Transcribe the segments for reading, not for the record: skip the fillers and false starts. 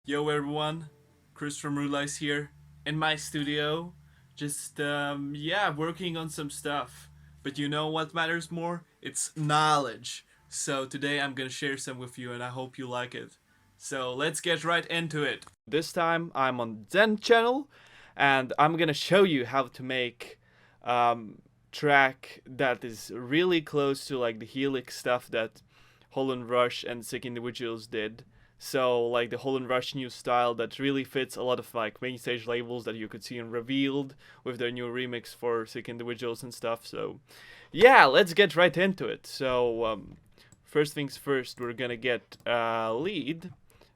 Yo everyone, Chris from Rudelies here in my studio, just working on some stuff. But you know what matters more? It's knowledge. So today I'm gonna share some with you, and I hope you like it. So let's get right into it. This time I'm on Zen channel, and I'm gonna show you how to make track that is really close to like the Helix stuff that Holl and Rush and Sick Individuals did. So like the Holl and Rush new style that really fits a lot of like main stage labels that you could see in Revealed with their new remix for Sick Individuals and stuff. So yeah, let's get right into it. So first things first, we're gonna get a lead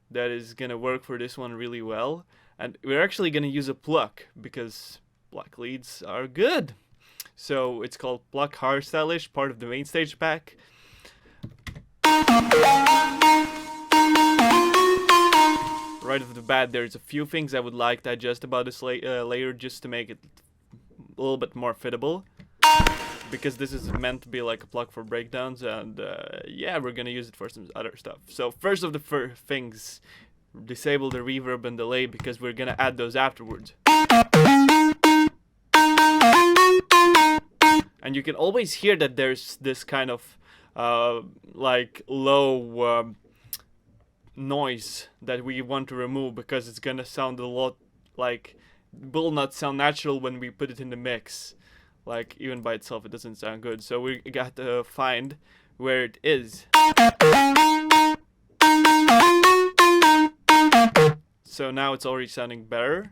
that is gonna work for this one really well, and we're actually gonna use a pluck because pluck leads are good. So it's called Pluck Hardstylish, part of the main stage pack. Right off the bat, there's a few things I would like to adjust about this layer just to make it a little bit more fittable. Because this is meant to be like a plug for breakdowns, and yeah, we're gonna use it for some other stuff. So first of the things, disable the reverb and delay because we're gonna add those afterwards. And you can always hear that there's this kind of like low noise that we want to remove because it's gonna sound a lot like will not sound natural when we put it in the mix. Like even by itself it doesn't sound good, so we got to find where it is. So now it's already sounding better.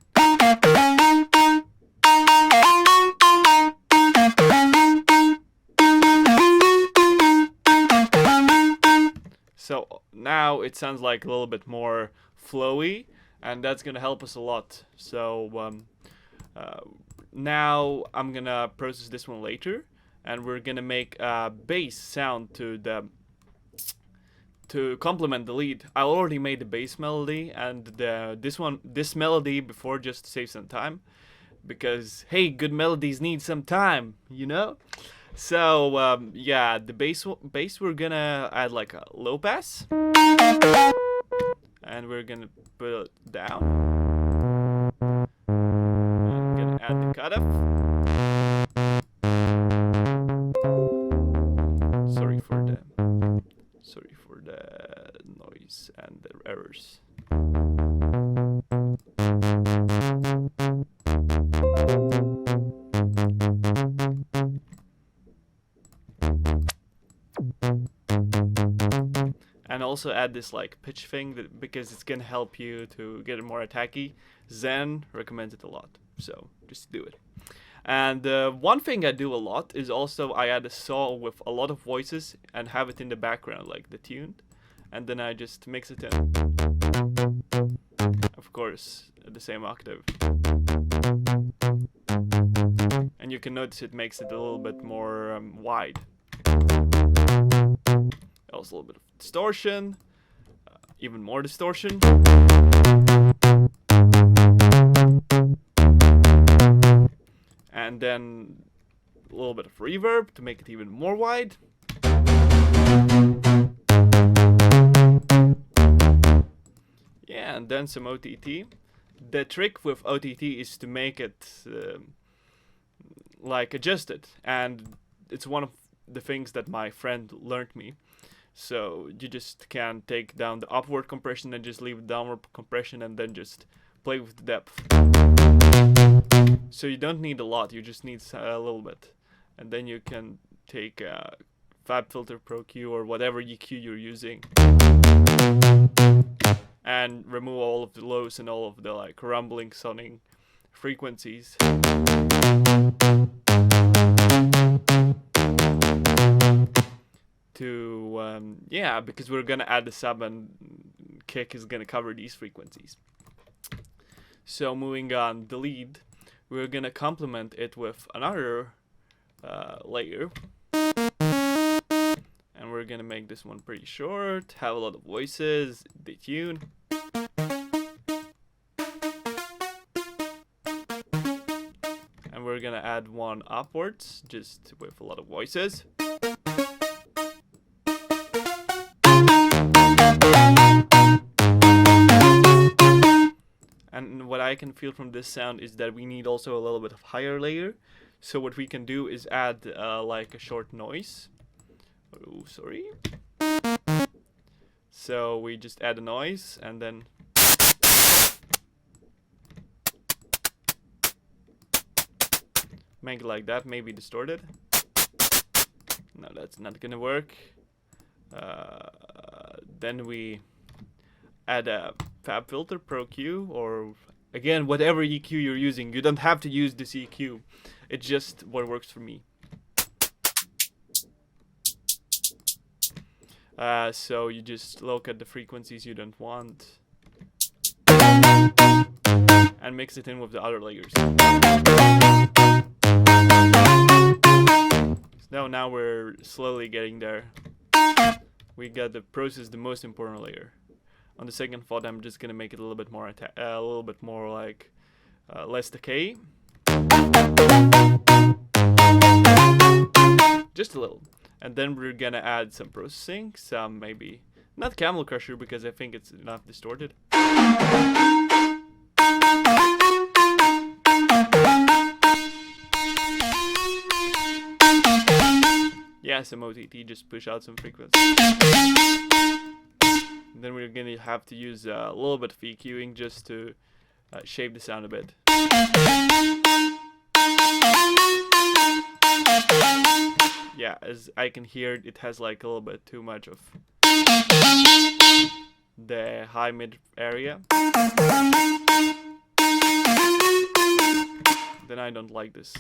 So now it sounds like a little bit more flowy, and that's gonna help us a lot. So now I'm gonna process this one later, and we're gonna make a bass sound to complement the lead. I already made the bass melody and this melody before just to save some time, because hey, good melodies need some time, you know. So yeah, the bass we're gonna add like a low pass, and we're gonna put it down. I'm gonna add the cutoff. Sorry for the noise and the errors. And also add this like pitch thing because it's gonna help you to get it more attacky. Zen recommends it a lot, so just do it. And one thing I do a lot is also I add a saw with a lot of voices and have it in the background, like the tune, and then I just mix it in. Of course, at the same octave. And you can notice it makes it a little bit more wide. Also a little bit of distortion, even more distortion. And then a little bit of reverb to make it even more wide. Yeah, and then some OTT. The trick with OTT is to make it like adjusted, and it's one of the things that my friend learned me. So you just can take down the upward compression and just leave the downward compression and then just play with the depth. So you don't need a lot, you just need a little bit. And then you can take a FabFilter Pro Q or whatever EQ you're using and remove all of the lows and all of the like rumbling sounding frequencies. Yeah, because we're gonna add the sub and kick is gonna cover these frequencies. So moving on, the lead, we're gonna complement it with another layer, and we're gonna make this one pretty short, have a lot of voices, the tune. And we're gonna add one upwards, just with a lot of voices. and what I can feel from this sound is that we need also a little bit of higher layer. So what we can do is add like a short noise. Oh, sorry. So we just add a noise and then make it like that, maybe distorted. No, that's not gonna work. Then we add a fab filter, Pro Q, or again, whatever EQ you're using. You don't have to use this EQ. It's just what works for me. So you just look at the frequencies you don't want and mix it in with the other layers. So now we're slowly getting there. We got the process, the most important layer. On the second thought, I'm just gonna make it a little bit more like less decay. Just a little. And then we're gonna add some processing, some maybe not Camel Crusher because I think it's enough distorted. Yeah, some OTT, just push out some frequency. Then we're gonna have to use a little bit of EQing just to shape the sound a bit. Yeah, as I can hear, it has like a little bit too much of the high mid area. Then I don't like this.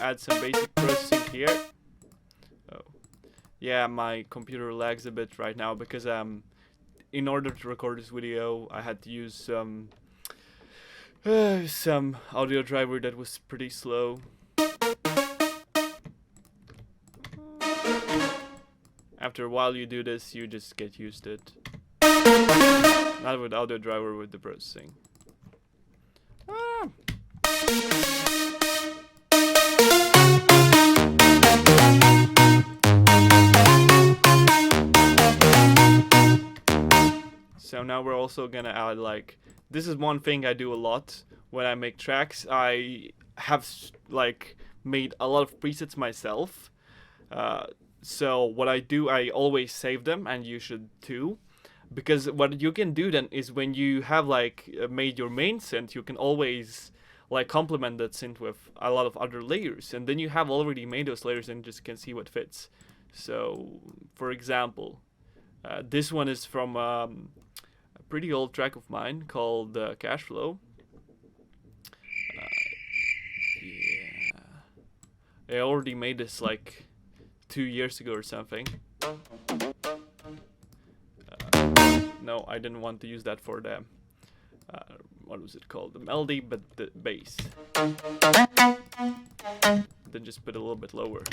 Add some basic processing here. Oh, yeah, my computer lags a bit right now because in order to record this video, I had to use some audio driver that was pretty slow. After a while you do this, you just get used to it. Not with audio driver, with the processing. So now we're also gonna add like, this is one thing I do a lot when I make tracks. I have like made a lot of presets myself. So what I do, I always save them, and you should too. Because what you can do then is when you have like made your main synth, you can always like complement that synth with a lot of other layers. And then you have already made those layers and just can see what fits. So for example, this one is from a pretty old track of mine called Cash Flow. Yeah, I already made this like 2 years ago or something. No, I didn't want to use that for the what was it called? The melody, but the bass. Then just put a little bit lower.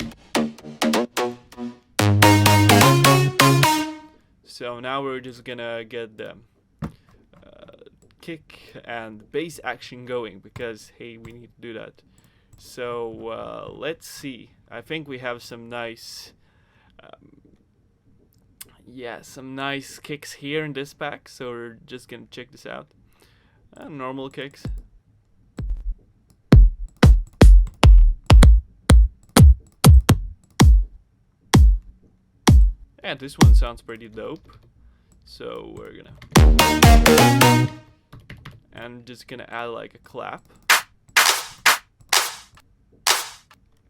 So now we're just gonna get the kick and bass action going because hey, we need to do that. So let's see. I think we have some nice some nice kicks here in this pack, so we're just gonna check this out. Normal kicks. Yeah, this one sounds pretty dope. So we're gonna and just gonna add like a clap.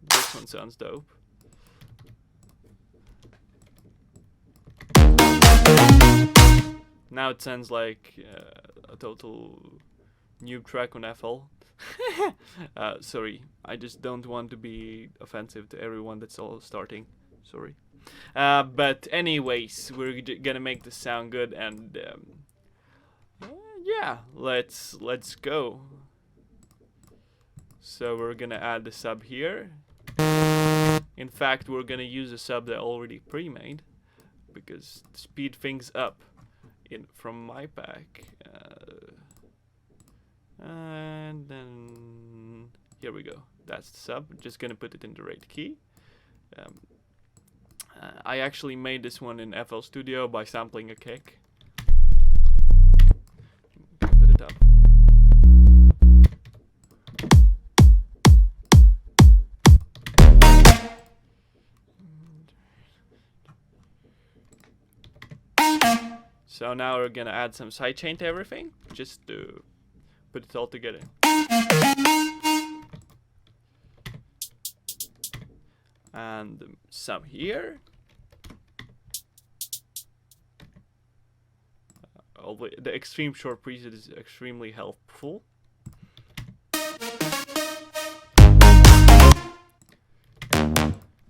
This one sounds dope. Now it sounds like a total new track on FL. Sorry, I just don't want to be offensive to everyone that's all starting. Sorry. But anyways, we're gonna make this sound good, and yeah, let's go. So we're gonna add the sub here. In fact, we're gonna use a sub that I already pre-made because to speed things up, in from my pack. And then here we go. That's the sub. Just gonna put it in the right key. I actually made this one in FL Studio by sampling a kick. Put it up. So now we're gonna add some sidechain to everything, just to put it all together. And some here. The extreme short preset is extremely helpful.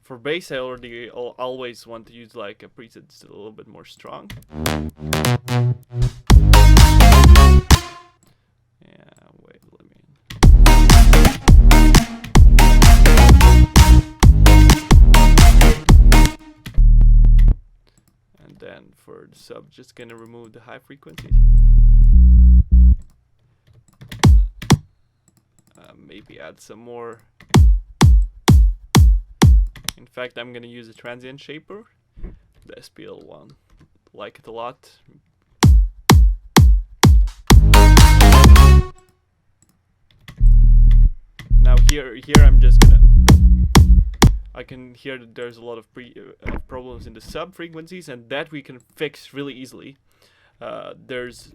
For bass, I always want to use like a preset that's a little bit more strong. Yeah, wait, let me. And then for the sub, just gonna remove the high frequencies. Maybe add some more. In fact, I'm gonna use a transient shaper, the SPL one. Like it a lot. Now here I'm just gonna. I can hear that there's a lot of problems in the sub frequencies, and that we can fix really easily. There's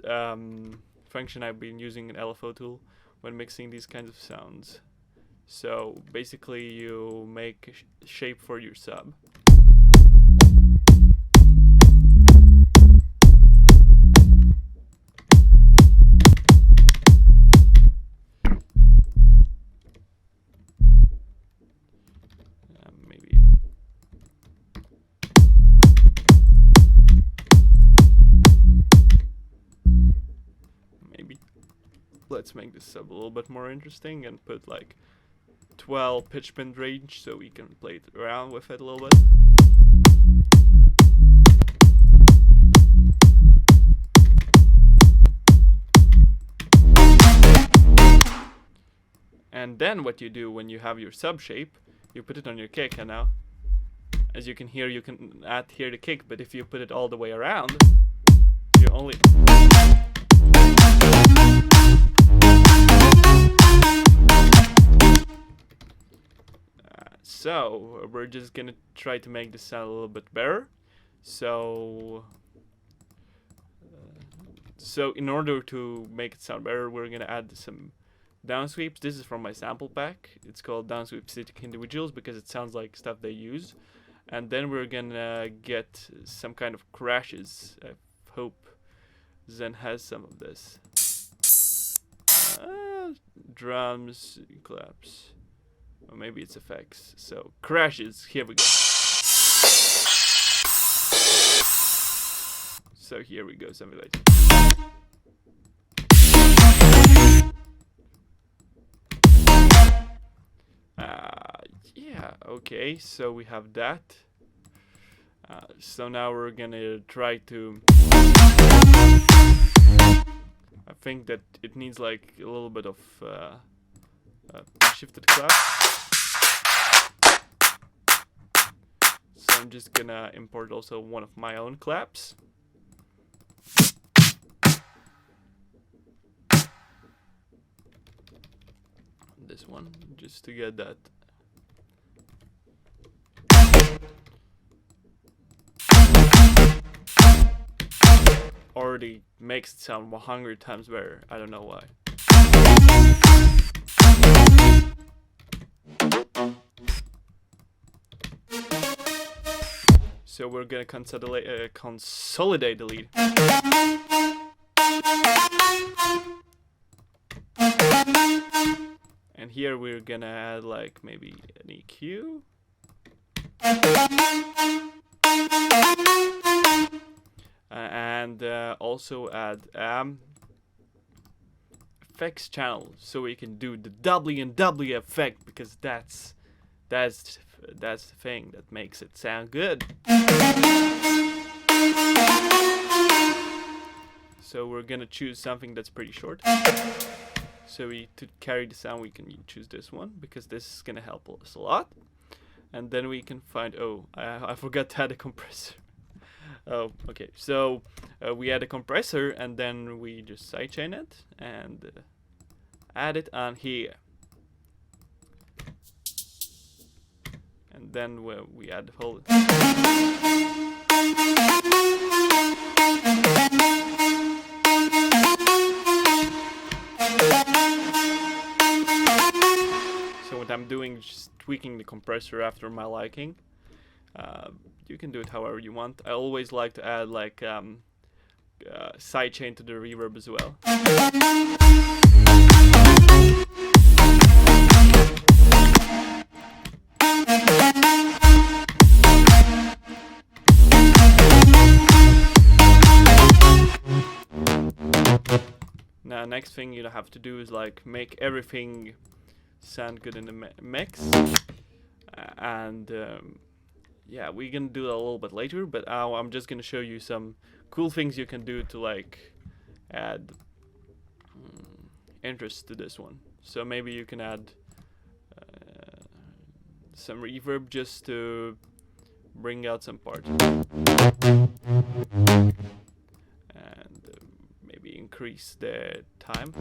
function I've been using an LFO tool when mixing these kinds of sounds. So basically you make a shape for your sub. Maybe let's make this sub a little bit more interesting and put like 12 pitch bend range so we can play it around with it a little bit. And then what you do when you have your sub shape, you put it on your kick, and now as you can hear, you can hear the kick, but if you put it all the way around, you only so we're just gonna try to make this sound a little bit better. So in order to make it sound better, we're gonna add some downsweeps. This is from my sample pack. It's called downsweep specific individuals because it sounds like stuff they use. And then we're gonna get some kind of crashes. I hope Zen has some of this. Drums, claps. Or maybe it's effects. So crashes, here we go. So here we go, something like that. Yeah, okay, so we have that. So now we're gonna try to. I think that it needs like a little bit of shifted clap. So I'm just gonna import also one of my own claps. This one, just to get that. Already makes it sound 100 times better. I don't know why. So we're gonna consolidate the lead. And here we're gonna add like maybe an EQ. And also add effects channel so we can do the W and W effect, because that's the thing that makes it sound good. So we're gonna choose something that's pretty short. So to carry the sound, we can choose this one because this is gonna help us a lot. And then we can find, oh, I forgot to add a compressor. Oh, okay. So we add a compressor and then we just sidechain it and add it on here. And then we add the whole. So what I'm doing is just tweaking the compressor after my liking. You can do it however you want. I always like to add like sidechain to the reverb as well. Now next thing you have to do is like make everything sound good in the mix. And yeah, we're gonna do that a little bit later, but I'm just gonna show you some cool things you can do to like add interest to this one. So maybe you can add some reverb just to bring out some parts, and maybe increase the time.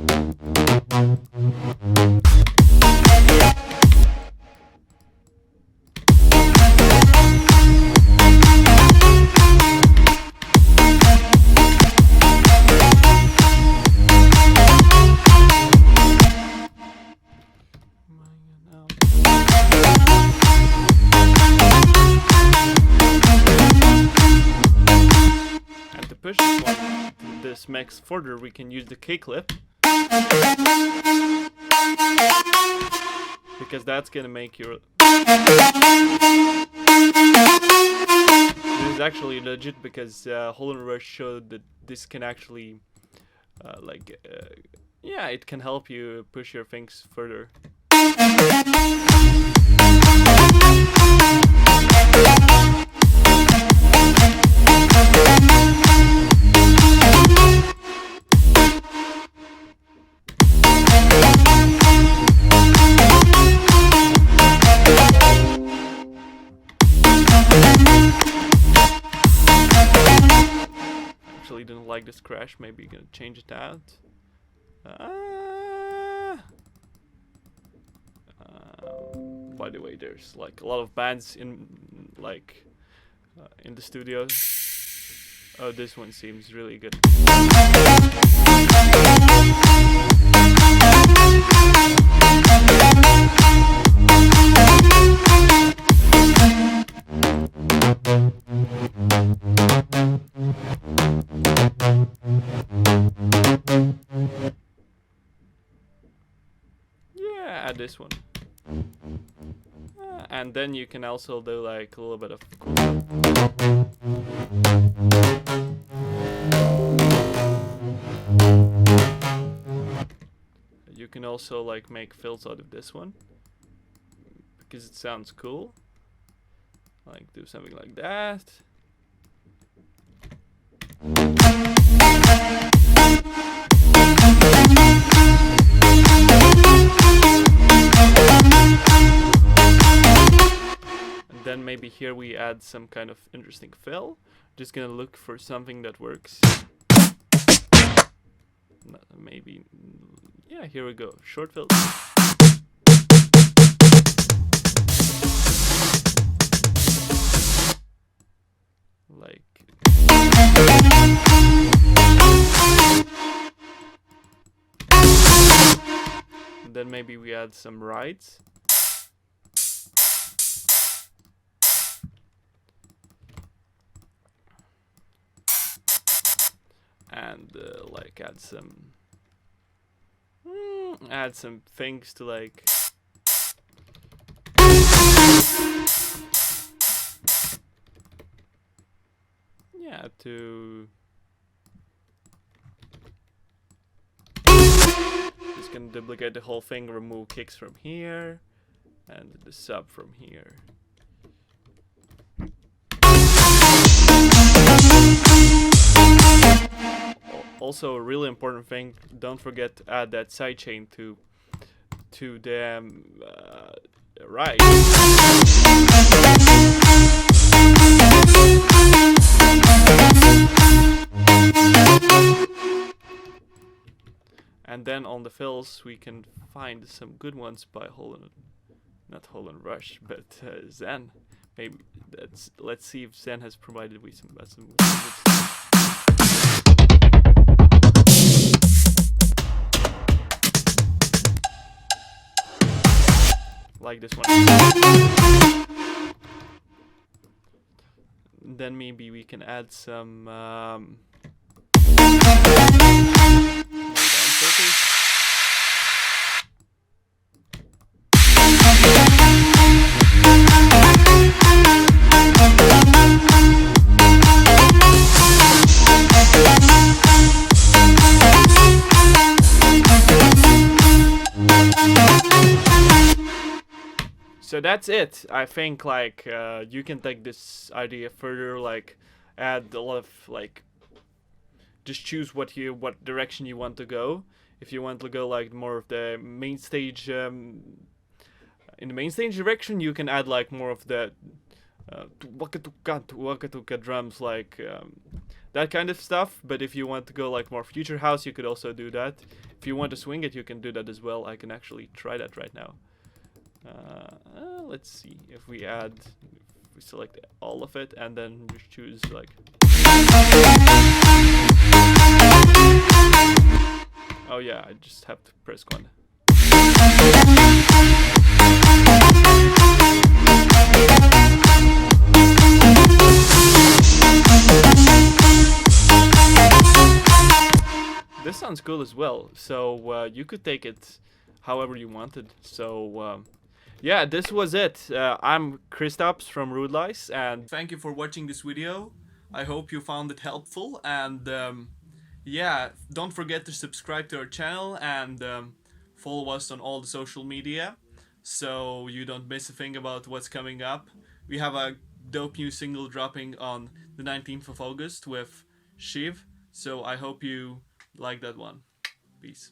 Push this mix further, we can use the K-clip, because that's gonna make your. This is actually legit because Holl and Rush showed that this can actually, yeah, it can help you push your things further. Didn't like this crash, maybe you're gonna change it out. By the way, there's like a lot of bands in in the studio. Oh, this one seems really good. Yeah, add this one. And then you can also do like a little bit of cool stuff. You can also like make fills out of this one because it sounds cool. Like do something like that. Then maybe here we add some kind of interesting fill. Just gonna look for something that works. Maybe, yeah, here we go. Short fill. Like. And then maybe we add some rides. And like add some things to like yeah, to just gonna duplicate the whole thing, remove kicks from here and the sub from here. also a really important thing, don't forget to add that sidechain to the right. And then on the fills we can find some good ones by not Holl and Rush, but Zen. Maybe let's see if Zen has provided with some like this one. Then maybe we can add some So that's it. I think like you can take this idea further, like add a lot of like just choose what direction you want to go. If you want to go like more of the main stage in the main stage direction, you can add like more of the waka drums, like that kind of stuff. But if you want to go like more future house, you could also do that. If you want to swing it, you can do that as well. I can actually try that right now. Let's see if we select all of it and then just choose like. Oh yeah, I just have to press one. This sounds cool as well. So you could take it however you wanted. So yeah, this was it. I'm Kristaps from Rudelies, and thank you for watching this video. I hope you found it helpful, and yeah, don't forget to subscribe to our channel and follow us on all the social media so you don't miss a thing about what's coming up. We have a dope new single dropping on the 19th of August with Shiv, so I hope you like that one. Peace.